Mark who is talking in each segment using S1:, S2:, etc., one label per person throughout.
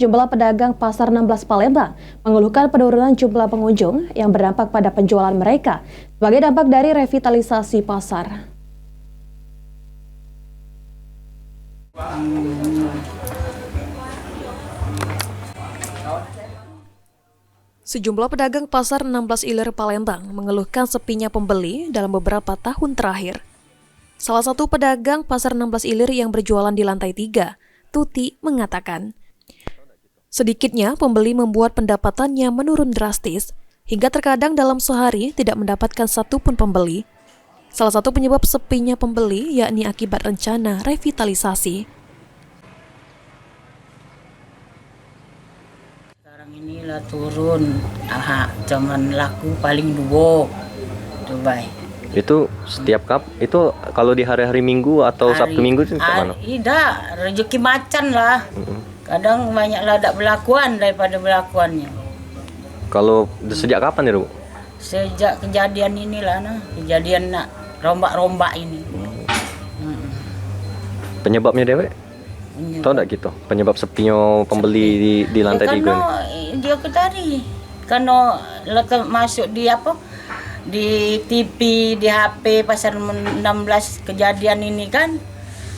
S1: sejumlah pedagang Pasar 16 Palembang mengeluhkan penurunan jumlah pengunjung yang berdampak pada penjualan mereka sebagai dampak dari revitalisasi pasar. Sejumlah pedagang Pasar 16 Ilir Palembang mengeluhkan sepinya pembeli dalam beberapa tahun terakhir. Salah satu pedagang Pasar 16 Ilir yang berjualan di lantai 3, Tuti, mengatakan, sedikitnya pembeli membuat pendapatannya menurun drastis, hingga terkadang dalam sehari tidak mendapatkan satupun pembeli. Salah satu penyebab sepinya pembeli yakni akibat rencana revitalisasi.
S2: Sekarang inilah turun, cuman laku paling 2 Dubai.
S3: Itu setiap itu kalau di hari-hari Minggu atau Sabtu Minggu itu mana?
S2: Tidak, rezeki macan lah. Kadang banyaklah ada berlakuan daripada berlakuannya.
S3: Kalau sejak kapan itu?
S2: Sejak kejadian inilah, kejadian rombak-rombak ini.
S3: Penyebabnya Dewe? Tahu enggak gitu? Penyebab sepinya pembeli di lantai 3 ini?
S2: Dia ke tadi. Karena masuk di TV, di HP Pasar 16 kejadian ini kan.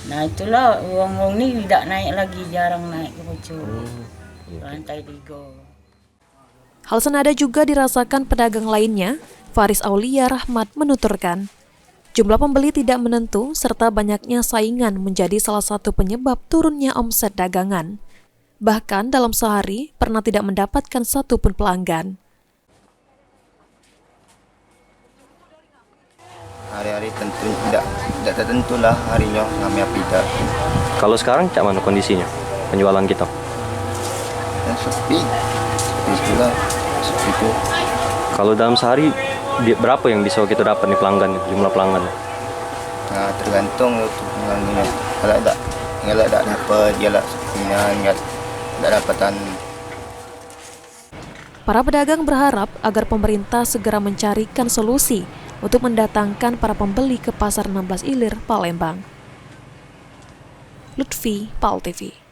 S2: Nah itulah uang ini tidak naik lagi, jarang naik ke pucuk. Lantai 3.
S1: Hal senada juga dirasakan pedagang lainnya. Faris Aulia Rahmat menuturkan, jumlah pembeli tidak menentu serta banyaknya saingan menjadi salah satu penyebab turunnya omset dagangan. Bahkan dalam sehari pernah tidak mendapatkan satupun pelanggan.
S4: Hari-hari tentu tidak tertentulah harinya kami tidak.
S3: Kalau sekarang cak mana kondisinya penjualan kita?
S4: Sepi pula sepi itu.
S3: Kalau dalam sehari berapa yang bisa kita dapat nih pelanggan, jumlah pelanggan?
S4: Nah, tergantung untuk pelanggannya. Kalau tidak dapat dia lah sepinya, tidak dapatan.
S1: Para pedagang berharap agar pemerintah segera mencarikan solusi untuk mendatangkan para pembeli ke Pasar 16 Ilir Palembang. Lutfi, PAL TV.